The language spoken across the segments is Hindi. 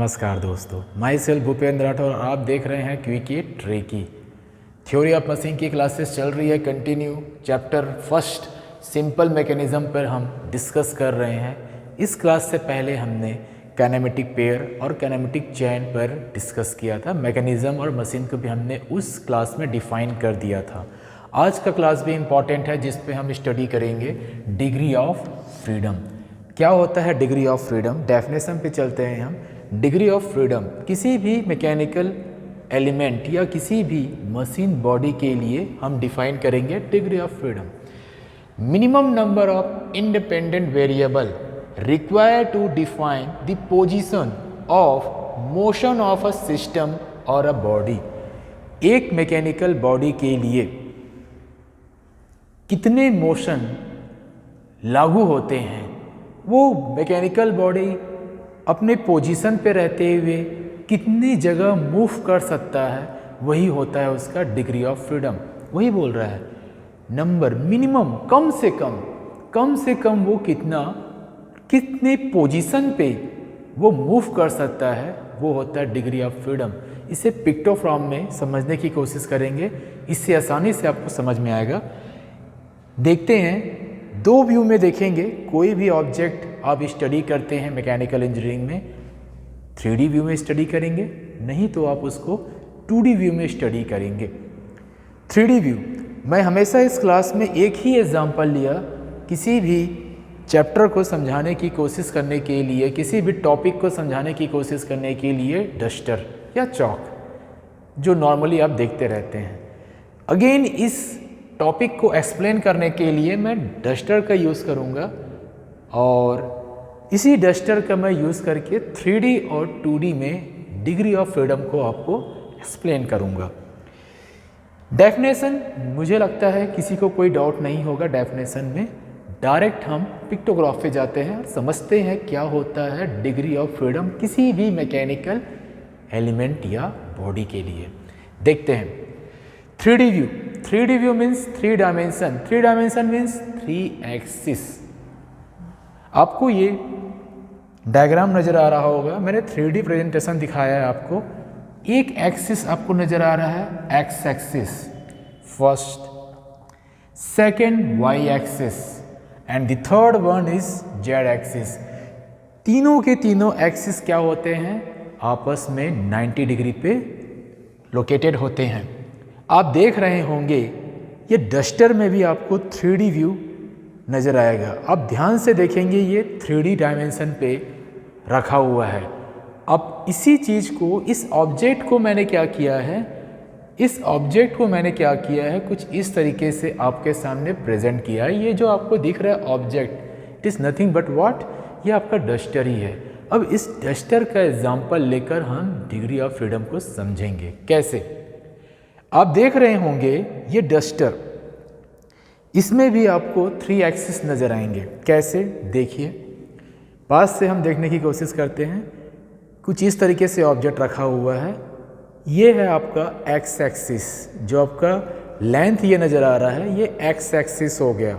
नमस्कार दोस्तों, माई सेल्फ भूपेंद्र राठौर और आप देख रहे हैं क्विकी ट्रेकी। थ्योरी ऑफ मशीन की क्लासेस चल रही है continue. Chapter first simple mechanism पर हम डिस्कस कर रहे हैं। इस क्लास से पहले हमने काइनेमेटिक पेयर और काइनेमेटिक चेन पर डिस्कस किया था। मैकेनिज्म और मशीन को भी हमने उस क्लास में डिफाइन कर दिया था। आज का क्लास भी इम्पॉर्टेंट है जिस पे हम स्टडी करेंगे डिग्री ऑफ फ्रीडम। क्या होता है डिग्री ऑफ फ्रीडम? डेफिनेशन पे चलते हैं हम। डिग्री ऑफ फ्रीडम किसी भी मैकेनिकल एलिमेंट या किसी भी मशीन बॉडी के लिए हम डिफाइन करेंगे degree of freedom. Minimum number of independent variable required to define the position of motion of a system और अ बॉडी। एक मैकेनिकल बॉडी के लिए कितने मोशन लागू होते हैं, वो मैकेनिकल बॉडी अपने पोजीशन पे रहते हुए कितनी जगह मूव कर सकता है, वही होता है उसका डिग्री ऑफ फ्रीडम। वही बोल रहा है नंबर मिनिमम, कम से कम वो कितने पोजीशन पे वो मूव कर सकता है, वो होता है डिग्री ऑफ फ्रीडम। इसे पिक्टोग्राम में समझने की कोशिश करेंगे, इससे आसानी से आपको समझ में आएगा। देखते हैं, दो व्यू में देखेंगे। कोई भी ऑब्जेक्ट आप स्टडी करते हैं मैकेनिकल इंजीनियरिंग में 3D व्यू में स्टडी करेंगे, नहीं तो आप उसको 2D व्यू में स्टडी करेंगे। 3D व्यू, मैं हमेशा इस क्लास में एक ही एग्जांपल लिया किसी भी चैप्टर को समझाने की कोशिश करने के लिए, किसी भी टॉपिक को समझाने की कोशिश करने के लिए डस्टर या चॉक, जो नॉर्मली आप देखते रहते हैं। अगेन इस टॉपिक को एक्सप्लेन करने के लिए मैं डस्टर का यूज़ करूँगा और इसी डस्टर का मैं यूज़ करके 3D और 2D में डिग्री ऑफ फ्रीडम को आपको एक्सप्लेन करूँगा। डेफिनेशन, मुझे लगता है किसी को कोई डाउट नहीं होगा डेफिनेशन में। डायरेक्ट हम पिक्टोग्राफ पे जाते हैं और समझते हैं क्या होता है डिग्री ऑफ फ्रीडम किसी भी मैकेनिकल एलिमेंट या बॉडी के लिए। देखते हैं 3D view. 3D view means 3 dimension. 3 dimension means 3 axis. आपको ये डायग्राम नज़र आ रहा होगा, मैंने 3D प्रेजेंटेशन दिखाया है आपको। एक एक्सिस आपको नज़र आ रहा है X axis first, second Y axis and the third one is Z axis. तीनों के तीनों एक्सिस क्या होते हैं? आपस में 90 डिग्री पे लोकेटेड होते हैं। आप देख रहे होंगे ये डस्टर में भी आपको 3D व्यू नज़र आएगा। आप ध्यान से देखेंगे ये 3D डायमेंशन पे रखा हुआ है। अब इसी चीज़ को, इस ऑब्जेक्ट को मैंने क्या किया है, कुछ इस तरीके से आपके सामने प्रेजेंट किया है। ये जो आपको दिख रहा है object, it is nothing but what, ये आपका डस्टर ही है। अब इस डस्टर का एग्जाम्पल लेकर हम डिग्री ऑफ फ्रीडम को समझेंगे। कैसे? आप देख रहे होंगे ये डस्टर, इसमें भी आपको 3 एक्सिस नज़र आएंगे। कैसे? देखिए, पास से हम देखने की कोशिश करते हैं। कुछ इस तरीके से ऑब्जेक्ट रखा हुआ है। ये है आपका एक्स एक्सिस, जो आपका लेंथ ये नज़र आ रहा है, ये एक्स एक्सिस हो गया।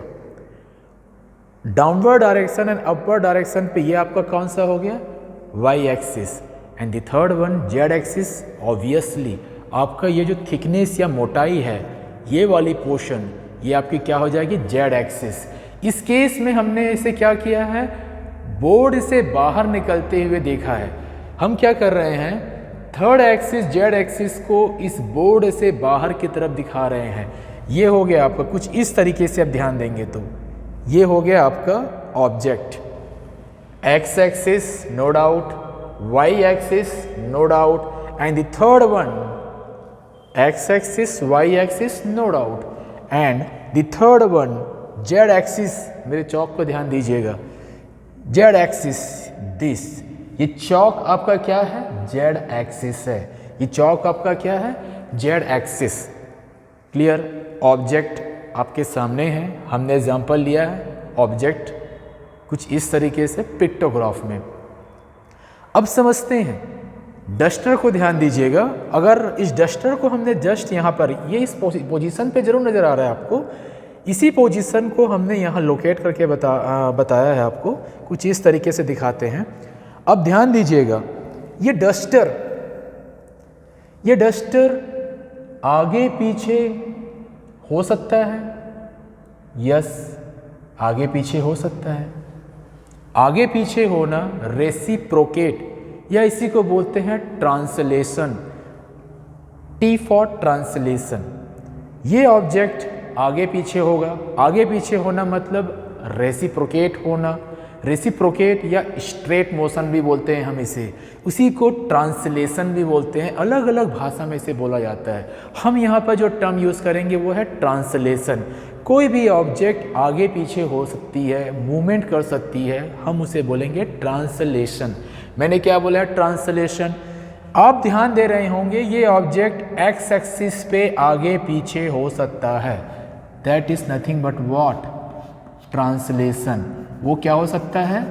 Downward direction and upward direction पे ये आपका कौन सा हो गया? Y axis. And the third one Z axis. Obviously आपका ये जो थिकनेस या मोटाई है, ये वाली पोर्शन, ये आपकी क्या हो जाएगी? Z axis. इस केस में हमने इसे क्या किया है? बोर्ड से बाहर निकलते हुए देखा है। हम क्या कर रहे हैं? थर्ड एक्सिस जेड एक्सिस को इस बोर्ड से बाहर की तरफ दिखा रहे हैं। ये हो गया आपका, कुछ इस तरीके से आप ध्यान देंगे तो ये हो गया आपका object. X axis no doubt, Y axis no doubt and the third one X axis, Y axis no doubt and the third one Z axis. मेरे चौक को ध्यान दीजिएगा, जेड एक्सिस दिस। ये चौक आपका क्या है? जेड एक्सिस है। ये चौक आपका क्या है? Z axis. क्लियर? ऑब्जेक्ट आपके सामने है, हमने एग्जांपल लिया है ऑब्जेक्ट कुछ इस तरीके से पिक्टोग्राफ में। अब समझते हैं, डस्टर को ध्यान दीजिएगा। अगर इस डस्टर को हमने जस्ट यहाँ पर, ये इस पोजीशन पे जरूर नज़र आ रहा है आपको, इसी पोजीशन को हमने यहाँ लोकेट करके बताया है आपको। कुछ इस तरीके से दिखाते हैं। अब ध्यान दीजिएगा, ये डस्टर आगे पीछे हो सकता है, यस आगे पीछे हो सकता है। आगे पीछे होना रेसिप्रोकेट या इसी को बोलते हैं ट्रांसलेशन, टी फॉर ट्रांसलेशन। ये ऑब्जेक्ट आगे पीछे होगा, आगे पीछे होना मतलब रेसिप्रोकेट होना, रेसिप्रोकेट या स्ट्रेट मोशन भी बोलते हैं हम इसे, उसी को ट्रांसलेशन भी बोलते हैं, अलग अलग भाषा में इसे बोला जाता है। हम यहाँ पर जो टर्म यूज़ करेंगे वो है ट्रांसलेशन। कोई भी ऑब्जेक्ट आगे पीछे हो सकती है, मूवमेंट कर सकती है, हम उसे बोलेंगे ट्रांसलेशन। मैंने क्या बोला है? ट्रांसलेशन। आप ध्यान दे रहे होंगे ये ऑब्जेक्ट एक्स एक्सिस पे आगे पीछे हो सकता है, that is nothing but what? Translation. वो क्या हो सकता है?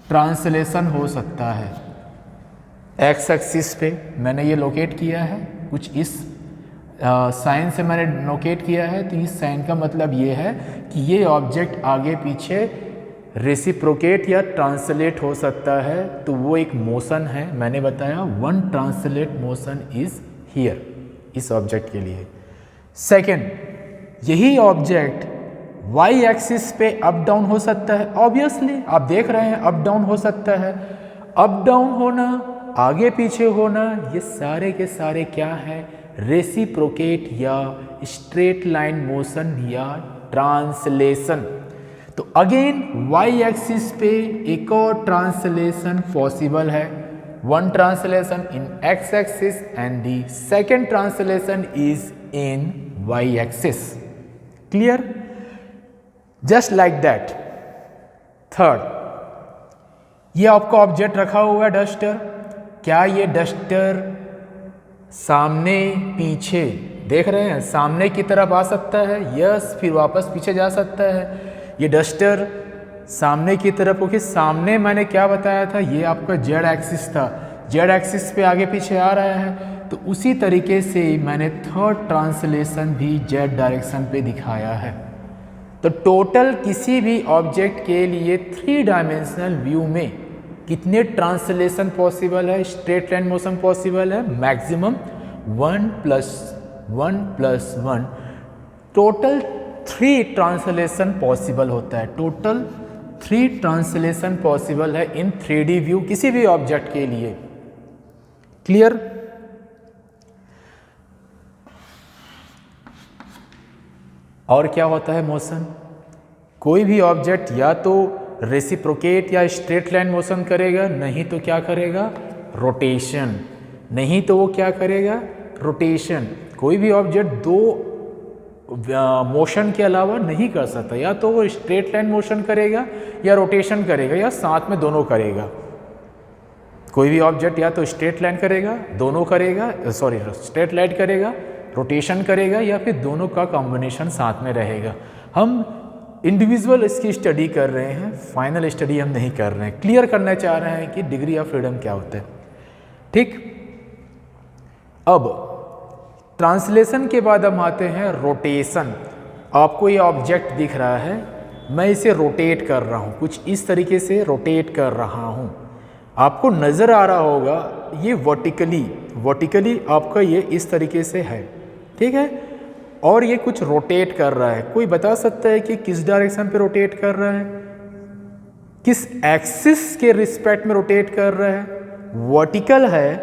ट्रांसलेशन हो सकता है। एक्स एक्सिस पे मैंने ये लोकेट किया है, कुछ इस साइन से मैंने लोकेट किया है, तो इस साइन का मतलब ये है कि ये ऑब्जेक्ट आगे पीछे रेसिप्रोकेट या ट्रांसलेट हो सकता है, तो वो एक मोशन है। मैंने बताया one translate motion is here, इस ऑब्जेक्ट के लिए। सेकंड, यही ऑब्जेक्ट वाई एक्सिस पे अप डाउन हो सकता है। ऑब्वियसली आप देख रहे हैं अप डाउन हो सकता है। अप डाउन होना, आगे पीछे होना, ये सारे के सारे क्या है? रेसिप्रोकेट या स्ट्रेट लाइन मोशन या ट्रांसलेशन। तो अगेन वाई एक्सिस पे एक और ट्रांसलेशन पॉसिबल है, one translation in X axis and the second translation is in Y axis. Clear? Just like that. Third, ये आपका ऑब्जेक्ट रखा हुआ है डस्टर। क्या ये डस्टर सामने पीछे देख रहे हैं, सामने की तरफ आ सकता है? यस, फिर वापस पीछे जा सकता है। ये डस्टर सामने की तरफ, क्योंकि सामने मैंने क्या बताया था, ये आपका जेड एक्सिस था, जेड एक्सिस पे आगे पीछे आ रहा है, तो उसी तरीके से मैंने थर्ड ट्रांसलेशन भी जेड डायरेक्शन पे दिखाया है। तो टोटल किसी भी ऑब्जेक्ट के लिए 3 डायमेंशनल व्यू में कितने ट्रांसलेशन पॉसिबल है, स्ट्रेट लाइन मोशन पॉसिबल है? मैक्सिमम 1 + 1 + 1, टोटल 3 ट्रांसलेशन पॉसिबल होता है। टोटल 3 ट्रांसलेशन पॉसिबल है इन 3D व्यू किसी भी ऑब्जेक्ट के लिए। क्लियर? और क्या होता है मोशन? कोई भी ऑब्जेक्ट या तो रेसिप्रोकेट या स्ट्रेट लाइन मोशन करेगा, नहीं तो क्या करेगा? रोटेशन। नहीं तो वो क्या करेगा? रोटेशन। कोई भी ऑब्जेक्ट 2 मोशन के अलावा नहीं कर सकता, या तो वो स्ट्रेट लाइन मोशन करेगा या रोटेशन करेगा या साथ में दोनों करेगा। कोई भी ऑब्जेक्ट या तो स्ट्रेट लाइन करेगा, दोनों करेगा, स्ट्रेट लाइन करेगा, रोटेशन करेगा, या फिर दोनों का कॉम्बिनेशन साथ में रहेगा। हम इंडिविजुअल इसकी स्टडी कर रहे हैं, फाइनल स्टडी हम नहीं कर रहे हैं। क्लियर करना चाह रहे हैं कि डिग्री ऑफ फ्रीडम क्या होता है। ठीक, अब ट्रांसलेशन के बाद हम आते हैं रोटेशन। आपको ये ऑब्जेक्ट दिख रहा है, मैं इसे रोटेट कर रहा हूँ, कुछ इस तरीके से रोटेट कर रहा हूँ। आपको नज़र आ रहा होगा ये वर्टिकली आपका ये इस तरीके से है, ठीक है, और ये कुछ रोटेट कर रहा है। कोई बता सकता है कि किस डायरेक्शन पे रोटेट कर रहा है, किस एक्सिस के रिस्पेक्ट में रोटेट कर रहा है? वर्टिकल है,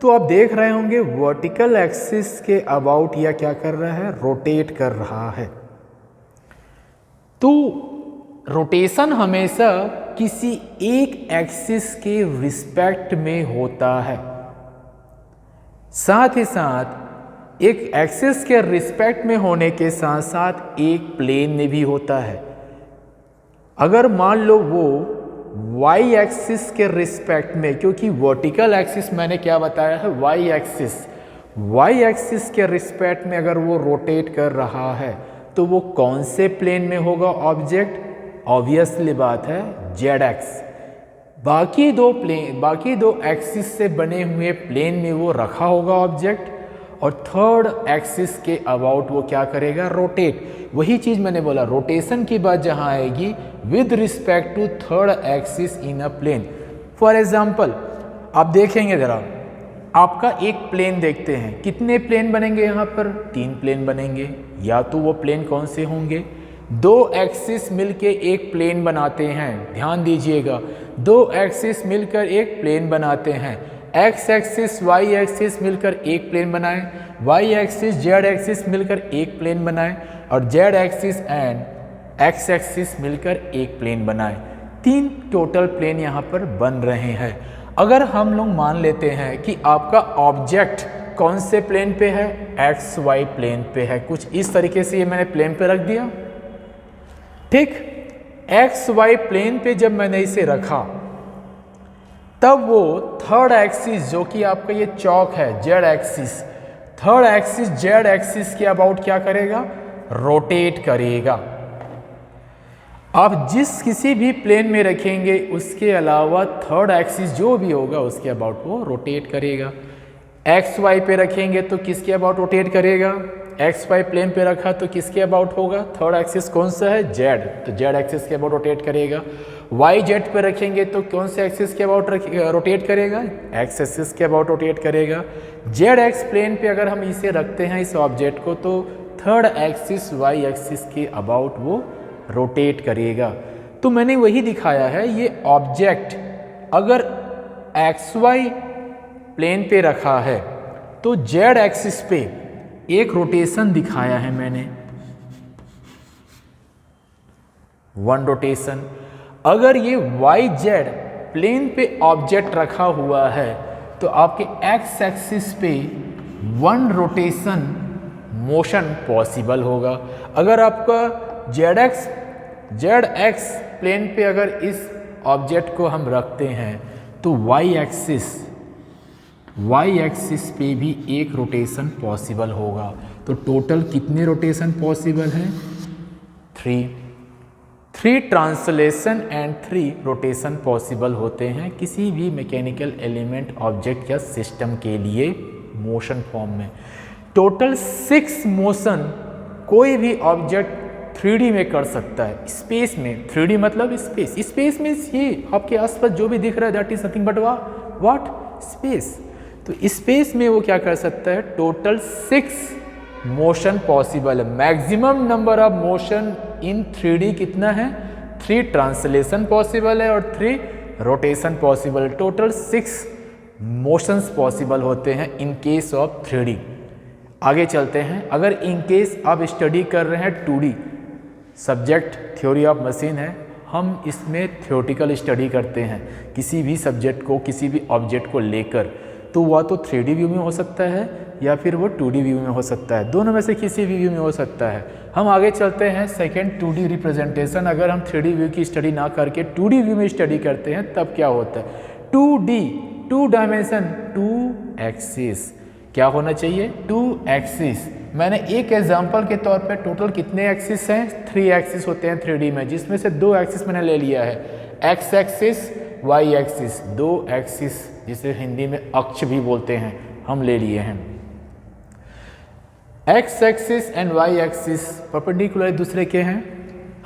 तो आप देख रहे होंगे वर्टिकल एक्सिस के अबाउट या क्या कर रहा है? रोटेट कर रहा है। तो रोटेशन हमेशा किसी एक एक्सिस के रिस्पेक्ट में होता है, साथ ही साथ एक एक्सिस के रिस्पेक्ट में होने के साथ साथ एक प्लेन में भी होता है। अगर मान लो वो वाई एक्सिस के रिस्पेक्ट में, क्योंकि वर्टिकल एक्सिस मैंने क्या बताया है? वाई एक्सिस के रिस्पेक्ट में अगर वो रोटेट कर रहा है तो वो कौन से प्लेन में होगा ऑब्जेक्ट? ऑब्वियसली बात है जेड एक्स। बाकी दो एक्सिस से बने हुए प्लेन में वो रखा होगा ऑब्जेक्ट, और थर्ड एक्सिस के अबाउट वो क्या करेगा? रोटेट। वही चीज़ मैंने बोला, रोटेशन की बात जहाँ आएगी with respect to third axis in a plane. For example, आप देखेंगे ज़रा, आपका एक प्लेन देखते हैं, कितने प्लेन बनेंगे यहाँ पर? 3 प्लेन बनेंगे। या तो वो प्लेन कौन से होंगे? 2 एक्सिस मिलके एक प्लेन बनाते हैं। ध्यान दीजिएगा, 2 एक्सिस मिलकर एक प्लेन बनाते हैं। एक्स एक्सिस वाई एक्सिस मिलकर एक प्लेन बनाएं, वाई एक्सिस जेड एक्सिस मिलकर एक प्लेन बनाएं, और Z axis and x axis मिलकर एक प्लेन बनाएं। 3 टोटल प्लेन यहाँ पर बन रहे हैं। अगर हम लोग मान लेते हैं कि आपका ऑब्जेक्ट कौन से प्लेन पे है? एक्स वाई प्लेन पे है। कुछ इस तरीके से ये मैंने प्लेन पे रख दिया, ठीक। एक्स वाई प्लेन पे जब मैंने इसे रखा, तब वो थर्ड एक्सिस जो कि आपका ये चौक है Z axis, third axis Z axis के अबाउट क्या करेगा? रोटेट करेगा। आप जिस किसी भी प्लेन में रखेंगे उसके अलावा थर्ड एक्सिस जो भी होगा उसके अबाउट वो रोटेट करेगा। एक्स वाई पे रखेंगे तो किसके अबाउट रोटेट करेगा? एक्स वाई प्लेन पे रखा तो किसके अबाउट होगा? थर्ड एक्सिस कौन सा है? जेड, तो जेड एक्सिस के अबाउट रोटेट करेगा। वाई जेड पे रखेंगे तो कौन से एक्सिस के अबाउट रोटेट करेगा? एक्स एक्सिस के अबाउट रोटेट करेगा। जेड एक्स प्लेन पे अगर हम इसे रखते हैं इस ऑब्जेक्ट को, तो थर्ड एक्सिस वाई एक्सिस के अबाउट वो रोटेट करेगा। तो मैंने वही दिखाया है, ये ऑब्जेक्ट अगर एक्स वाई प्लेन पे रखा है तो जेड एक्सिस पे एक रोटेशन दिखाया है मैंने, 1 रोटेशन। अगर ये वाई जेड प्लेन पे ऑब्जेक्ट रखा हुआ है तो आपके एक्स एक्सिस पे 1 रोटेशन मोशन पॉसिबल होगा। अगर आपका जेड एक्स प्लेन पे अगर इस ऑब्जेक्ट को हम रखते हैं तो वाई एक्सिस पे भी एक रोटेशन पॉसिबल होगा। तो टोटल कितने रोटेशन पॉसिबल हैं? 3 ट्रांसलेशन एंड 3 रोटेशन पॉसिबल होते हैं किसी भी मैकेनिकल एलिमेंट, ऑब्जेक्ट या सिस्टम के लिए मोशन फॉर्म में। टोटल 6 मोशन कोई भी ऑब्जेक्ट 3D में कर सकता है। स्पेस में, 3D मतलब स्पेस में ये आपके आसपास जो भी दिख रहा है that is nothing but what? Space. तो स्पेस में वो क्या कर सकता है? टोटल 6 मोशन पॉसिबल है। Maximum number of motion in 3D कितना है? 3 ट्रांसलेशन पॉसिबल है और 3 rotation possible. Total 6 motions possible होते हैं इन केस ऑफ 3D। आगे चलते हैं। अगर इन केस आप स्टडी कर रहे हैं 2D, subject theory of machine है, हम इसमें थ्योरेटिकल स्टडी करते हैं किसी भी सब्जेक्ट को, किसी भी ऑब्जेक्ट को लेकर, तो वह तो 3D व्यू में हो सकता है या फिर वो 2D व्यू में हो सकता है, दोनों में से किसी भी व्यू में हो सकता है। हम आगे चलते हैं सेकेंड 2D रिप्रेजेंटेशन। अगर हम 3D व्यू की स्टडी ना करके 2D व्यू में स्टडी करते हैं तब क्या होता है? 2D 2 डायमेंशन 2 एक्सिस क्या होना चाहिए? 2 एक्सिस। मैंने एक एग्जांपल के तौर पे टोटल कितने एक्सिस हैं? 3 एक्सिस होते हैं 3D में, जिसमें से 2 एक्सिस मैंने ले लिया है, X axis Y axis. 2 axis जिसे हिंदी में अक्ष भी बोलते हैं, हम ले लिए हैं। X axis and Y axis perpendicular एक दूसरे के हैं।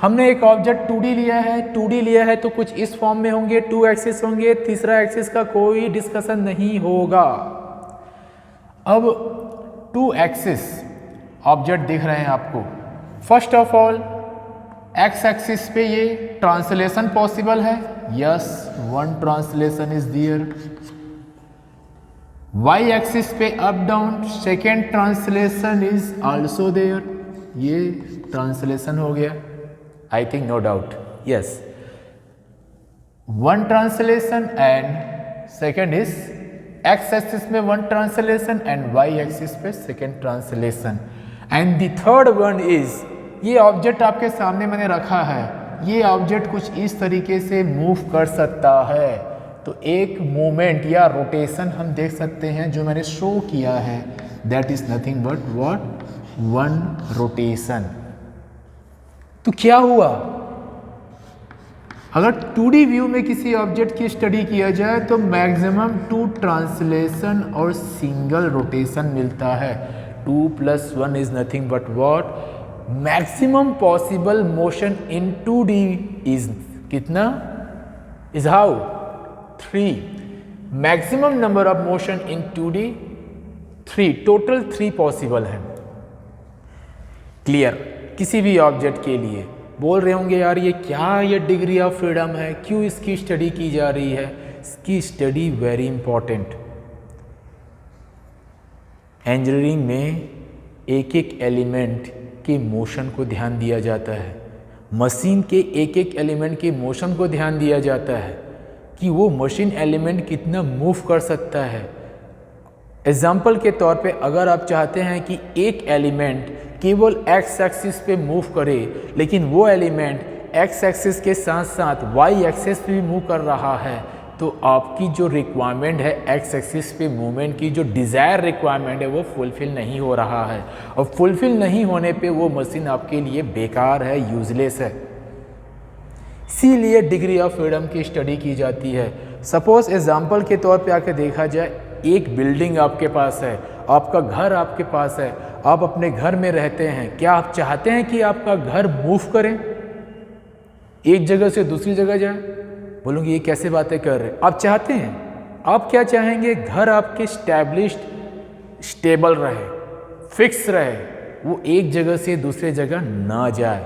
हमने एक ऑब्जेक्ट 2D लिया है तो कुछ इस फॉर्म में होंगे, 2 एक्सिस होंगे, तीसरा एक्सिस का कोई डिस्कशन नहीं होगा। अब 2 एक्सिस ऑब्जेक्ट दिख रहे हैं आपको। First of all X axis पे ये ट्रांसलेशन पॉसिबल है, yes 1 translation is there. Y axis पे up down second translation is also there, ये ट्रांसलेशन हो गया, I think no doubt, yes 1 translation and second is X axis में 1 ट्रांसलेशन एंड वाई एक्सिस पे second translation. And the third one is, ये ऑब्जेक्ट आपके सामने मैंने रखा है, ये ऑब्जेक्ट कुछ इस तरीके से मूव कर सकता है, तो एक मूवमेंट या रोटेशन हम देख सकते हैं जो मैंने शो किया है, that is nothing but what? 1 rotation. तो क्या हुआ? अगर 2D व्यू में किसी ऑब्जेक्ट की स्टडी किया जाए तो मैक्सिमम 2 ट्रांसलेशन और सिंगल रोटेशन मिलता है। 2 + 1 is nothing but what? Maximum possible motion in 2D is कितना? Is how? 3। Maximum number of motion in 2D 3, total 3 possible हैं। क्लियर? किसी भी ऑब्जेक्ट के लिए बोल रहे होंगे यार ये क्या, ये डिग्री ऑफ फ्रीडम है, क्यों इसकी स्टडी की जा रही है? इसकी स्टडी वेरी इंपॉर्टेंट। इंजीनियरिंग में एक एक एलिमेंट के मोशन को ध्यान दिया जाता है, मशीन के एक एक एलिमेंट के मोशन को ध्यान दिया जाता है कि वो मशीन एलिमेंट कितना मूव कर सकता है। एग्जाम्पल के तौर पे अगर आप चाहते हैं कि एक एलिमेंट केवल एक्स एक्सिस पे मूव करे, लेकिन वो एलिमेंट एक्स एक्सिस के साथ साथ वाई एक्सिस पे भी मूव कर रहा है, तो आपकी जो रिक्वायरमेंट है एक्स एक्सिस पे मूवमेंट की, जो डिज़ायर रिक्वायरमेंट है वो फुलफ़िल नहीं हो रहा है, और फुलफ़िल नहीं होने पे वो मशीन आपके लिए बेकार है, यूजलेस है। इसीलिए डिग्री ऑफ फ्रीडम की स्टडी की जाती है। सपोज एग्जाम्पल के तौर पे आके देखा जाए, एक बिल्डिंग आपके पास है, आपका घर आपके पास है, आप अपने घर में रहते हैं। क्या आप चाहते हैं कि आपका घर मूव करे, एक जगह से दूसरी जगह जाए? बोलूँगी ये कैसे बातें कर रहे हैं? आप चाहते हैं? आप क्या चाहेंगे? घर आपके स्टैब्लिश्ड, स्टेबल रहे, फिक्स रहे, वो एक जगह से दूसरे जगह ना जाए।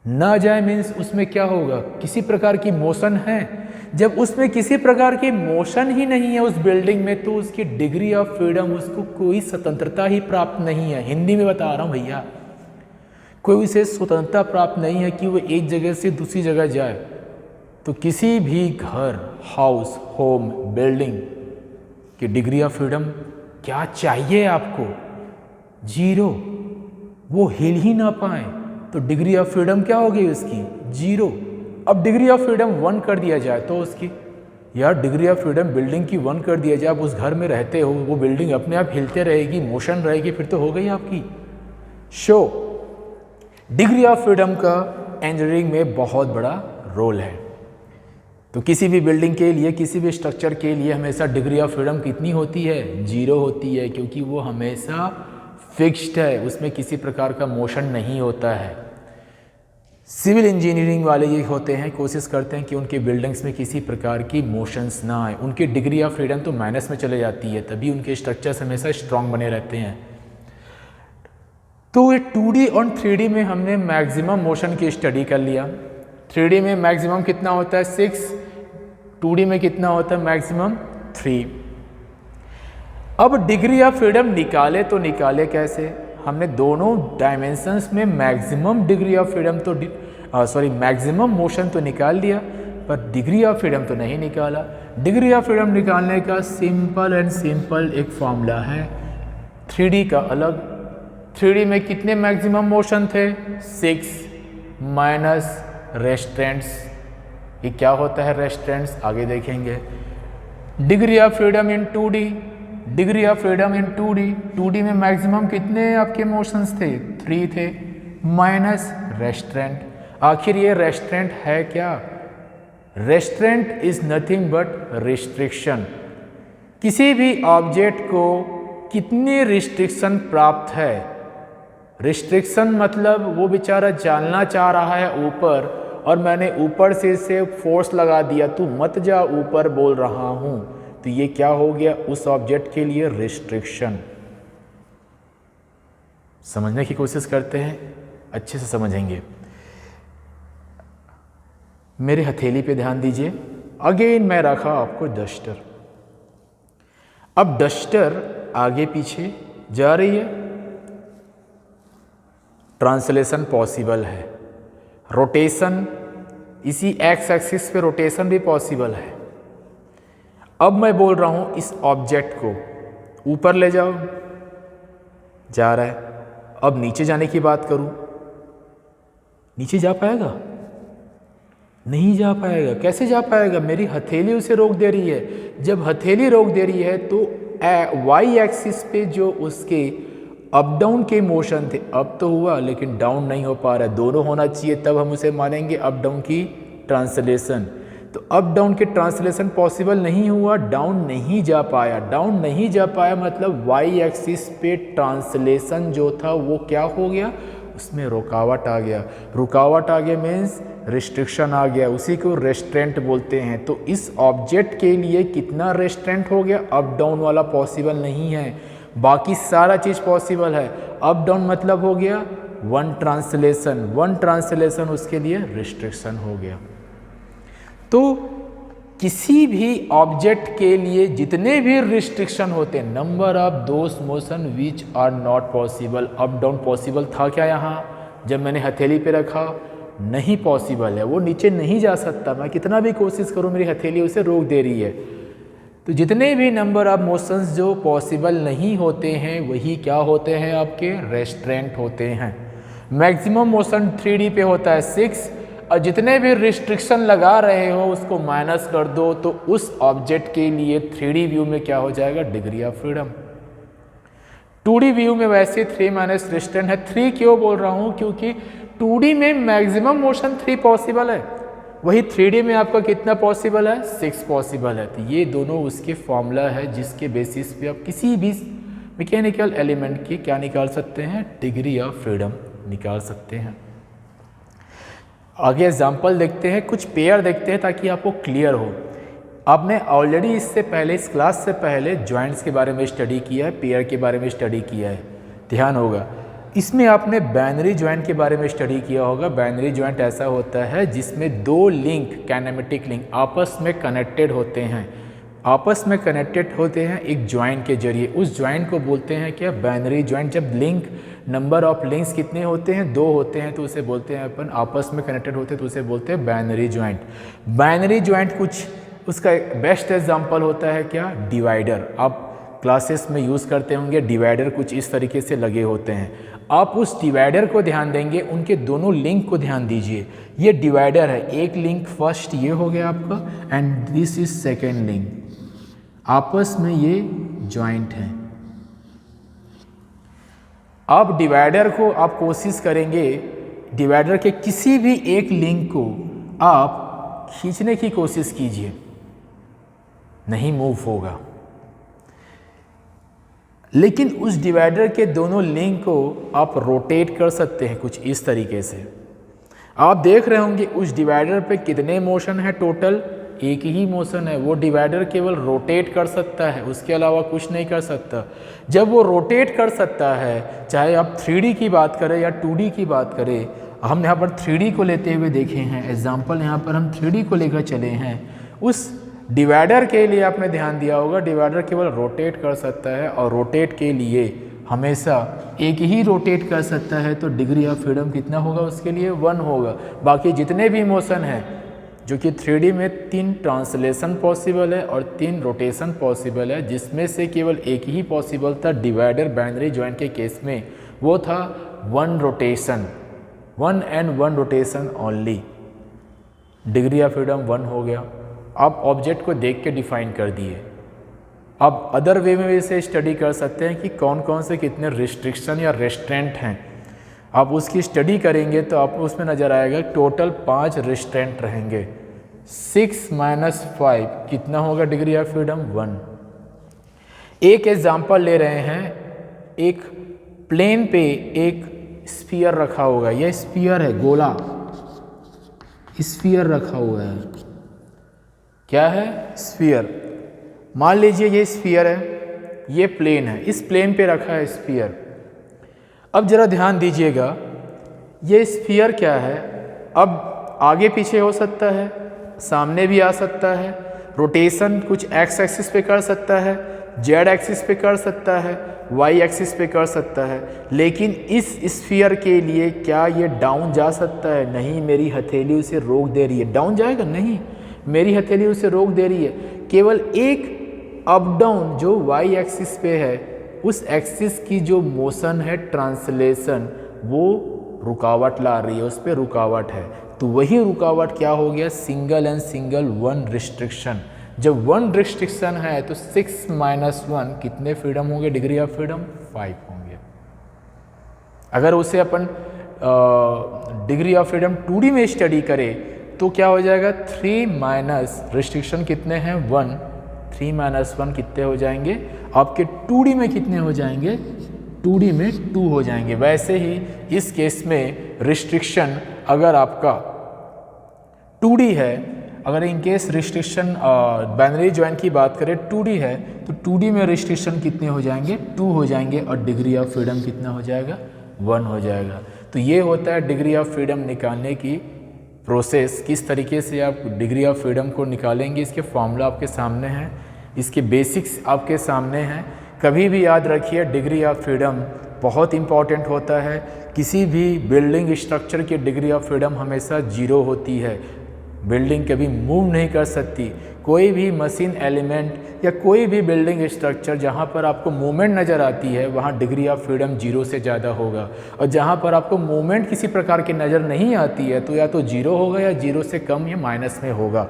ना जाए मीन्स उसमें क्या होगा? किसी प्रकार की मोशन है। जब उसमें किसी प्रकार की मोशन ही नहीं है उस बिल्डिंग में, तो उसकी डिग्री ऑफ फ्रीडम, उसको कोई स्वतंत्रता ही प्राप्त नहीं है। हिंदी में बता रहा हूँ भैया, कोई उसे स्वतंत्रता प्राप्त नहीं है कि वो एक जगह से दूसरी जगह जाए। तो किसी भी घर, हाउस, होम, बिल्डिंग की डिग्री ऑफ फ्रीडम क्या चाहिए आपको? 0। वो हिल ही ना पाए तो डिग्री ऑफ फ्रीडम क्या हो गई उसकी? 0। अब डिग्री ऑफ फ्रीडम 1 कर दिया जाए तो उसकी, यार डिग्री ऑफ फ्रीडम बिल्डिंग की 1 कर दिया जाए, आप उस घर में रहते हो, वो बिल्डिंग अपने आप हिलते रहेगी, मोशन रहेगी, फिर तो हो गई आपकी। शो डिग्री ऑफ फ्रीडम का इंजीनियरिंग में बहुत बड़ा रोल है। तो किसी भी बिल्डिंग के लिए, किसी भी स्ट्रक्चर के लिए हमेशा डिग्री ऑफ फ्रीडम कितनी होती है? 0 होती है, क्योंकि वो हमेशा फिक्स्ड है, उसमें किसी प्रकार का मोशन नहीं होता है। सिविल इंजीनियरिंग वाले ये होते हैं, कोशिश करते हैं कि उनके बिल्डिंग्स में किसी प्रकार की मोशंस ना आए, उनकी डिग्री ऑफ फ्रीडम तो माइनस में चले जाती है, तभी उनके स्ट्रक्चर्स हमेशा स्ट्रांग बने रहते हैं। तो ये 2D और 3D में हमने मैक्सिमम मोशन की स्टडी कर लिया। 3D में मैक्सिमम कितना होता है? 6। 2D में कितना होता है मैक्सिमम? 3। अब डिग्री ऑफ फ्रीडम निकाले तो निकाले कैसे? हमने दोनों डायमेंशंस में मैक्सिमम डिग्री ऑफ फ्रीडम तो मैक्सिमम मोशन तो निकाल दिया, पर डिग्री ऑफ फ्रीडम तो नहीं निकाला। डिग्री ऑफ फ्रीडम निकालने का सिंपल एंड सिंपल एक फॉर्मूला है, 3D का अलग। 3D में कितने मैक्सिमम मोशन थे? 6 माइनस रेस्ट्रेंट्स। ये क्या होता है रेस्ट्रेंट्स? आगे देखेंगे। Degree of freedom in 2D, degree of freedom in 2D, 2D में मैक्सिमम कितने आपके मोशंस थे? 3 थे, माइनस रेस्ट्रेंट। आखिर ये रेस्ट्रेंट है क्या? Restaurant is nothing but restriction. किसी भी ऑब्जेक्ट को कितनी रिस्ट्रिक्शन प्राप्त है? रिस्ट्रिक्शन मतलब वो बेचारा जानना चाह रहा है ऊपर, और मैंने ऊपर से इसे फोर्स लगा दिया, तू मत जा ऊपर बोल रहा हूं, तो ये क्या हो गया उस ऑब्जेक्ट के लिए? रिस्ट्रिक्शन। समझने की कोशिश करते हैं, अच्छे से समझेंगे। मेरे हथेली पे ध्यान दीजिए। अगेन मैं रखा आपको डस्टर। अब डस्टर आगे पीछे जा रही है, ट्रांसलेशन पॉसिबल है, रोटेशन, इसी एक्स एक्सिस पे रोटेशन भी पॉसिबल है। अब मैं बोल रहा हूं इस ऑब्जेक्ट को ऊपर ले जाओ, जा रहा है। अब नीचे जाने की बात करूं, नीचे जा पाएगा? नहीं जा पाएगा। कैसे जा पाएगा? मेरी हथेली उसे रोक दे रही है। जब हथेली रोक दे रही है तो वाई एक्सिस पे जो उसके अप डाउन के मोशन थे, अप तो हुआ लेकिन डाउन नहीं हो पा रहा है, दोनों होना चाहिए, तब हम उसे मानेंगे अप डाउन की ट्रांसलेशन। तो अप डाउन के ट्रांसलेशन पॉसिबल नहीं हुआ, डाउन नहीं जा पाया। डाउन नहीं जा पाया मतलब वाई एक्सिस पे ट्रांसलेशन जो था वो क्या हो गया? उसमें रुकावट आ गया। रुकावट आ गया मीन्स रिस्ट्रिक्शन आ गया, उसी को रेस्ट्रेंट बोलते हैं। तो इस ऑब्जेक्ट के लिए कितना रेस्ट्रेंट हो गया, अप डाउन वाला पॉसिबल नहीं है, बाकी सारा चीज़ पॉसिबल है। अप डाउन मतलब हो गया वन ट्रांसलेशन उसके लिए रिस्ट्रिक्शन हो गया। तो किसी भी ऑब्जेक्ट के लिए जितने भी रिस्ट्रिक्शन होते हैं, number of those motion which are not possible, up down possible था क्या यहाँ, जब मैंने हथेली पे रखा नहीं पॉसिबल है, वो नीचे नहीं जा सकता, मैं कितना भी कोशिश करूँ मेरी हथेली उसे रोक दे रही है। तो जितने भी नंबर ऑफ मोशंस जो पॉसिबल नहीं होते हैं वही क्या होते हैं, आपके रेस्ट्रेंट होते हैं। मैक्सिमम मोशन 3D पे होता है 6, और जितने भी रिस्ट्रिक्शन लगा रहे हो उसको माइनस कर दो तो उस ऑब्जेक्ट के लिए 3D व्यू में क्या हो जाएगा, degree of freedom. 2D view में वैसे 3 माइनस रिस्ट्रेंट है। 3 क्यों बोल रहा हूँ, क्योंकि 2D में मैक्सिमम मोशन 3 पॉसिबल है, वही 3D में आपका कितना पॉसिबल है, 6 पॉसिबल है। तो ये दोनों उसके फॉर्मूला है जिसके बेसिस पे आप किसी भी मैकेनिकल एलिमेंट की क्या निकाल सकते हैं, डिग्री ऑफ फ्रीडम निकाल सकते हैं। आगे एग्जाम्पल देखते हैं, कुछ पेयर देखते हैं ताकि आपको क्लियर हो। आपने ऑलरेडी इससे पहले, इस क्लास से पहले जॉइंट्स के बारे में स्टडी किया है, पेयर के बारे में स्टडी किया है, ध्यान होगा। इसमें आपने बाइनरी जॉइंट के बारे में स्टडी किया होगा। बाइनरी जॉइंट ऐसा होता है जिसमें दो लिंक, काइनेमेटिक लिंक आपस में कनेक्टेड होते हैं, आपस में कनेक्टेड होते हैं एक जॉइंट के जरिए। उस जॉइंट को बोलते हैं क्या, बाइनरी जॉइंट। जब लिंक, नंबर ऑफ लिंक्स कितने होते हैं, 2 होते हैं, तो उसे बोलते हैं अपन, आपस में कनेक्टेड होते हैं तो उसे बोलते हैं बाइनरी जॉइंट। बाइनरी जॉइंट कुछ उसका बेस्ट एग्जांपल होता है क्या, डिवाइडर। आप क्लासेस में यूज़ करते होंगे, डिवाइडर कुछ इस तरीके से लगे होते हैं। आप उस डिवाइडर को ध्यान देंगे, उनके दोनों लिंक को ध्यान दीजिए। ये डिवाइडर है, एक लिंक फर्स्ट ये हो गया आपका and this is second link, आपस में ये जॉइंट है। अब डिवाइडर को आप कोशिश करेंगे, डिवाइडर के किसी भी एक लिंक को आप खींचने की कोशिश कीजिए, नहीं मूव होगा। लेकिन उस डिवाइडर के दोनों लिंक को आप रोटेट कर सकते हैं कुछ इस तरीके से। आप देख रहे होंगे उस डिवाइडर पे कितने मोशन है, टोटल एक ही मोशन है। वो डिवाइडर केवल रोटेट कर सकता है, उसके अलावा कुछ नहीं कर सकता। जब वो रोटेट कर सकता है, चाहे आप 3D की बात करें या 2D की बात करें, हम यहाँ पर 3D को लेते हुए देखे हैं एग्जाम्पल, यहाँ पर हम 3D को लेकर चले हैं। उस डिवाइडर के लिए आपने ध्यान दिया होगा, डिवाइडर केवल रोटेट कर सकता है और रोटेट के लिए हमेशा एक ही रोटेट कर सकता है, तो डिग्री ऑफ फ्रीडम कितना होगा उसके लिए, 1 होगा। बाकी जितने भी मोशन है, जो कि 3D में 3 ट्रांसलेशन पॉसिबल है और 3 रोटेशन पॉसिबल है, जिसमें से केवल एक ही पॉसिबल था डिवाइडर बाइनरी जॉइंट के केस में, वो था 1 rotation, 1 and 1 rotation only. Degree of freedom 1 हो गया। आप ऑब्जेक्ट को देख के डिफाइन कर दिए। अब अदर वे में इसे स्टडी कर सकते हैं कि कौन कौन से कितने रिस्ट्रिक्शन या रेस्ट्रेंट हैं। आप उसकी स्टडी करेंगे तो आपको उसमें नज़र आएगा टोटल 5 रिस्ट्रेंट रहेंगे। 6 माइनस 5 कितना होगा डिग्री ऑफ फ्रीडम, 1। एक एग्जाम्पल ले रहे हैं, एक प्लेन पे एक स्फीयर रखा होगा, यह स्फीयर है, गोला स्फीयर रखा हुआ है। क्या है, स्फीयर। मान लीजिए ये स्फीयर है, ये प्लेन है, इस प्लेन पे रखा है स्फीयर। अब जरा ध्यान दीजिएगा, ये स्फीयर क्या है, अब आगे पीछे हो सकता है, सामने भी आ सकता है, रोटेशन कुछ एक्स एक्सिस पे कर सकता है, जेड एक्सिस पे कर सकता है, वाई एक्सिस पे कर सकता है। लेकिन इस स्फीयर के लिए क्या ये डाउन जा सकता है, नहीं, मेरी हथेली उसे रोक दे रही है। डाउन जाएगा, नहीं, मेरी हथेली उसे रोक दे रही है। केवल एक अप डाउन जो वाई एक्सिस पे है, उस एक्सिस की जो मोशन है ट्रांसलेशन, वो रुकावट ला रही है, उस पर रुकावट है। तो वही रुकावट क्या हो गया, सिंगल एंड सिंगल 1 रिस्ट्रिक्शन। जब 1 रिस्ट्रिक्शन है तो 6 माइनस 1 कितने फ्रीडम होंगे, डिग्री ऑफ फ्रीडम 5 होंगे। अगर उसे अपन डिग्री ऑफ फ्रीडम 2D में स्टडी करें तो क्या हो जाएगा, 3 माइनस रिस्ट्रिक्शन कितने हैं, 1, 3 माइनस 1 कितने हो जाएंगे आपके 2D में, कितने हो जाएंगे, 2D में 2 हो जाएंगे। वैसे ही इस केस में रिस्ट्रिक्शन अगर आपका 2D है, अगर in case restriction binary joint की बात करें 2D है, तो 2D में रिस्ट्रिक्शन कितने हो जाएंगे, 2 हो जाएंगे, और डिग्री ऑफ फ्रीडम कितना हो जाएगा, 1 हो जाएगा। तो ये होता है डिग्री ऑफ फ्रीडम निकालने की प्रोसेस। किस तरीके से आप डिग्री ऑफ फ्रीडम को निकालेंगे, इसके फॉर्मूला आपके सामने हैं, इसके बेसिक्स आपके सामने हैं। कभी भी याद रखिए डिग्री ऑफ फ्रीडम बहुत इंपॉर्टेंट होता है। किसी भी बिल्डिंग स्ट्रक्चर की डिग्री ऑफ फ्रीडम हमेशा 0 होती है। बिल्डिंग कभी मूव नहीं कर सकती। कोई भी मशीन एलिमेंट या कोई भी बिल्डिंग स्ट्रक्चर जहाँ पर आपको मूवमेंट नज़र आती है वहाँ डिग्री ऑफ फ्रीडम 0 से ज़्यादा होगा, और जहाँ पर आपको मूवमेंट किसी प्रकार की नज़र नहीं आती है तो या तो 0 होगा या 0 से कम या माइनस में होगा।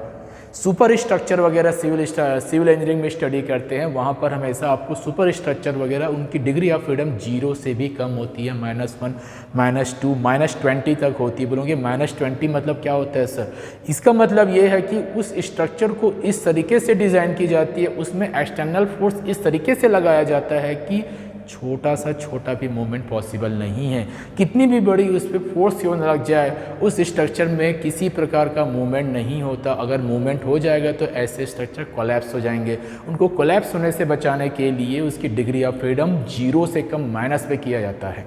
सुपर स्ट्रक्चर वगैरह सिविल इंजीनियरिंग में स्टडी करते हैं, वहाँ पर हमेशा आपको सुपर स्ट्रक्चर वगैरह उनकी डिग्री ऑफ फ्रीडम 0 से भी कम होती है, -1, -2, -20 तक होती है। बोलोगे -20 मतलब क्या होता है सर? इसका मतलब ये है कि उस स्ट्रक्चर को इस तरीके से डिज़ाइन की जाती है, उसमें एक्सटर्नल फोर्स इस तरीके से लगाया जाता है कि छोटा सा छोटा भी मूवमेंट पॉसिबल नहीं है। कितनी भी बड़ी उस पर फोर्स क्यों लग जाए, उस स्ट्रक्चर में किसी प्रकार का मूवमेंट नहीं होता। अगर मूवमेंट हो जाएगा तो ऐसे स्ट्रक्चर कोलैप्स हो जाएंगे। उनको कोलैप्स होने से बचाने के लिए उसकी डिग्री ऑफ फ्रीडम 0 से कम माइनस पे किया जाता है।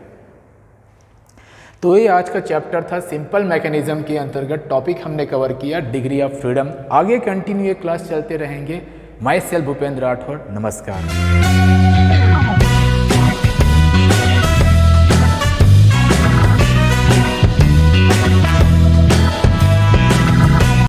तो ये आज का चैप्टर था, सिंपल मैकेनिज्म के अंतर्गत टॉपिक हमने कवर किया डिग्री ऑफ फ्रीडम। आगे कंटिन्यू ये क्लास चलते रहेंगे। माई सेल्फ भूपेंद्र राठौर, नमस्कार।